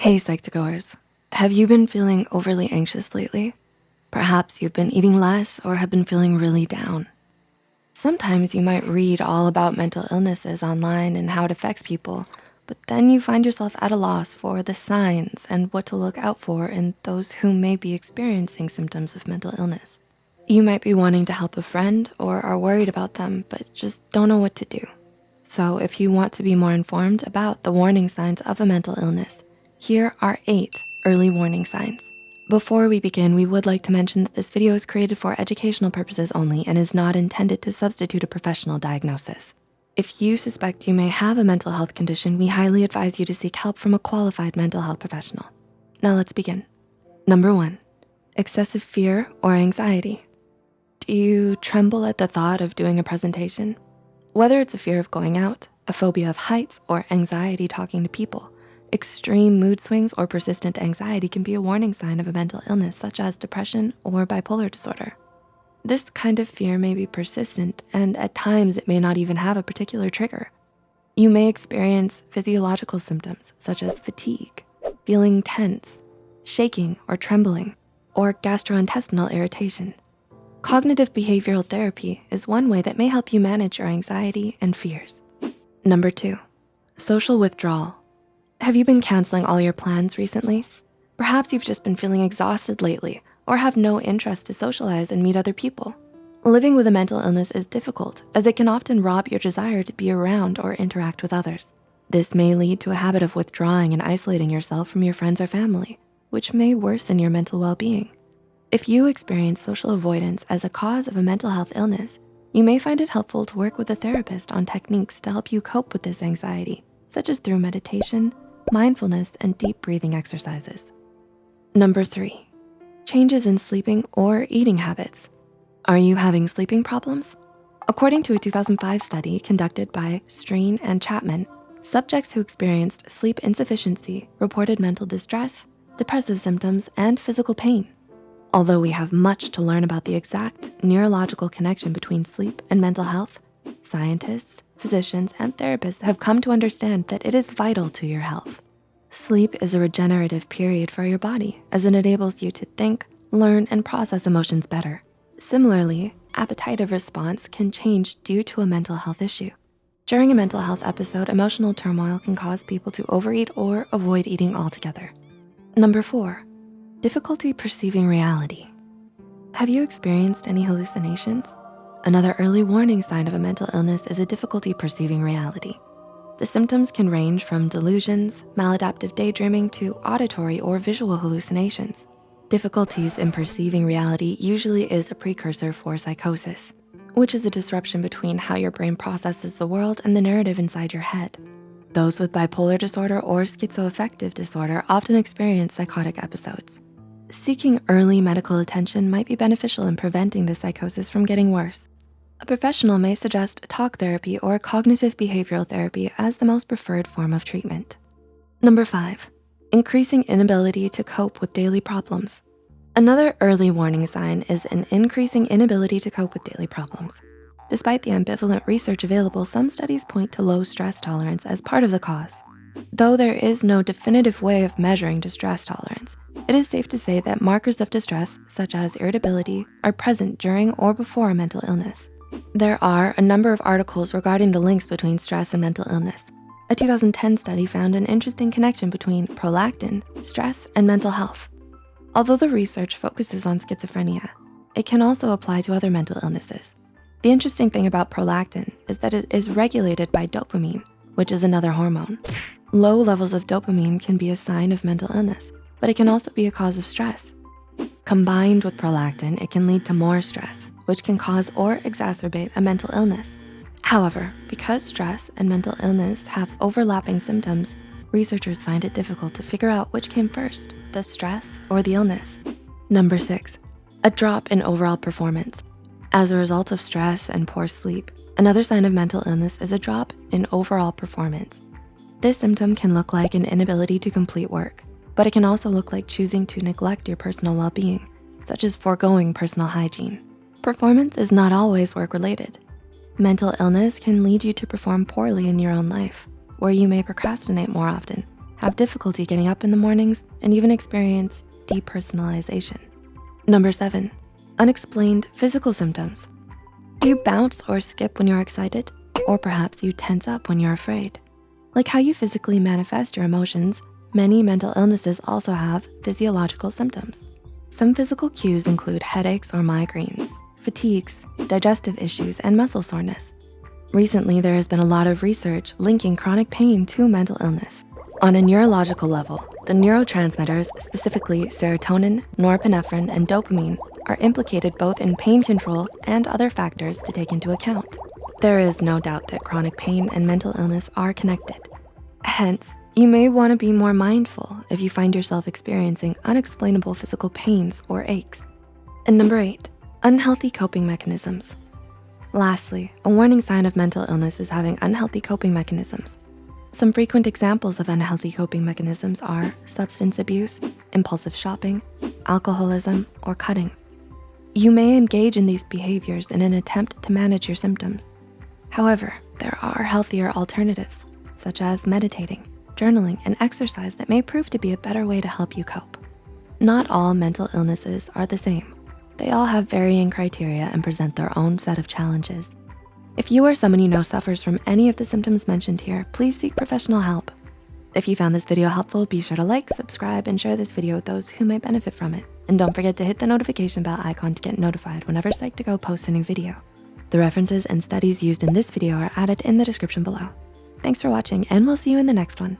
Hey Psych2Goers, have you been feeling overly anxious lately? Perhaps you've been eating less or have been feeling really down. Sometimes you might read all about mental illnesses online and how it affects people, but then you find yourself at a loss for the signs and what to look out for in those who may be experiencing symptoms of mental illness. You might be wanting to help a friend or are worried about them, but just don't know what to do. So if you want to be more informed about the warning signs of a mental illness, here are 8 early warning signs. Before we begin, we would like to mention that this video is created for educational purposes only and is not intended to substitute a professional diagnosis. If you suspect you may have a mental health condition, we highly advise you to seek help from a qualified mental health professional. Now let's begin. Number 1, excessive fear or anxiety. Do you tremble at the thought of doing a presentation? Whether it's a fear of going out, a phobia of heights, or anxiety talking to people, extreme mood swings or persistent anxiety can be a warning sign of a mental illness such as depression or bipolar disorder. This kind of fear may be persistent and at times it may not even have a particular trigger. You may experience physiological symptoms such as fatigue, feeling tense, shaking or trembling, or gastrointestinal irritation. Cognitive behavioral therapy is one way that may help you manage your anxiety and fears. Number 2, social withdrawal. Have you been canceling all your plans recently? Perhaps you've just been feeling exhausted lately or have no interest to socialize and meet other people. Living with a mental illness is difficult as it can often rob your desire to be around or interact with others. This may lead to a habit of withdrawing and isolating yourself from your friends or family, which may worsen your mental well-being. If you experience social avoidance as a cause of a mental health illness, you may find it helpful to work with a therapist on techniques to help you cope with this anxiety, such as through meditation, mindfulness, and deep breathing exercises. Number 3, changes in sleeping or eating habits. Are you having sleeping problems? According to a 2005 study conducted by Streen and Chapman, subjects who experienced sleep insufficiency reported mental distress, depressive symptoms, and physical pain. Although we have much to learn about the exact neurological connection between sleep and mental health, scientists, physicians, and therapists have come to understand that it is vital to your health. Sleep is a regenerative period for your body as it enables you to think, learn, and process emotions better. Similarly, appetitive response can change due to a mental health issue. During a mental health episode, emotional turmoil can cause people to overeat or avoid eating altogether. Number 4, difficulty perceiving reality. Have you experienced any hallucinations? Another early warning sign of a mental illness is a difficulty perceiving reality. The symptoms can range from delusions, maladaptive daydreaming, to auditory or visual hallucinations. Difficulties in perceiving reality usually is a precursor for psychosis, which is a disruption between how your brain processes the world and the narrative inside your head. Those with bipolar disorder or schizoaffective disorder often experience psychotic episodes. Seeking early medical attention might be beneficial in preventing the psychosis from getting worse. A professional may suggest talk therapy or cognitive behavioral therapy as the most preferred form of treatment. Number 5, increasing inability to cope with daily problems. Another early warning sign is an increasing inability to cope with daily problems. Despite the ambivalent research available, some studies point to low stress tolerance as part of the cause. Though there is no definitive way of measuring distress tolerance, it is safe to say that markers of distress, such as irritability, are present during or before a mental illness. There are a number of articles regarding the links between stress and mental illness. A 2010 study found an interesting connection between prolactin, stress, and mental health. Although the research focuses on schizophrenia, it can also apply to other mental illnesses. The interesting thing about prolactin is that it is regulated by dopamine, which is another hormone. Low levels of dopamine can be a sign of mental illness, but it can also be a cause of stress. Combined with prolactin, it can lead to more stress, which can cause or exacerbate a mental illness. However, because stress and mental illness have overlapping symptoms, researchers find it difficult to figure out which came first, the stress or the illness. Number 6, a drop in overall performance. As a result of stress and poor sleep, another sign of mental illness is a drop in overall performance. This symptom can look like an inability to complete work, but it can also look like choosing to neglect your personal well-being, such as foregoing personal hygiene. Performance is not always work-related. Mental illness can lead you to perform poorly in your own life, where you may procrastinate more often, have difficulty getting up in the mornings, and even experience depersonalization. Number 7, unexplained physical symptoms. Do you bounce or skip when you're excited? Or perhaps you tense up when you're afraid? Like how you physically manifest your emotions, many mental illnesses also have physiological symptoms. Some physical cues include headaches or migraines, fatigues, digestive issues, and muscle soreness. Recently, there has been a lot of research linking chronic pain to mental illness. On a neurological level, the neurotransmitters, specifically serotonin, norepinephrine, and dopamine, are implicated both in pain control and other factors to take into account. There is no doubt that chronic pain and mental illness are connected. Hence, you may wanna be more mindful if you find yourself experiencing unexplainable physical pains or aches. And number 8, unhealthy coping mechanisms. Lastly, a warning sign of mental illness is having unhealthy coping mechanisms. Some frequent examples of unhealthy coping mechanisms are substance abuse, impulsive shopping, alcoholism, or cutting. You may engage in these behaviors in an attempt to manage your symptoms. However, there are healthier alternatives, such as meditating, journaling, and exercise that may prove to be a better way to help you cope. Not all mental illnesses are the same. They all have varying criteria and present their own set of challenges. If you or someone you know suffers from any of the symptoms mentioned here, please seek professional help. If you found this video helpful, be sure to like, subscribe, and share this video with those who might benefit from it. And don't forget to hit the notification bell icon to get notified whenever Psych2Go posts a new video. The references and studies used in this video are added in the description below. Thanks for watching, and we'll see you in the next one.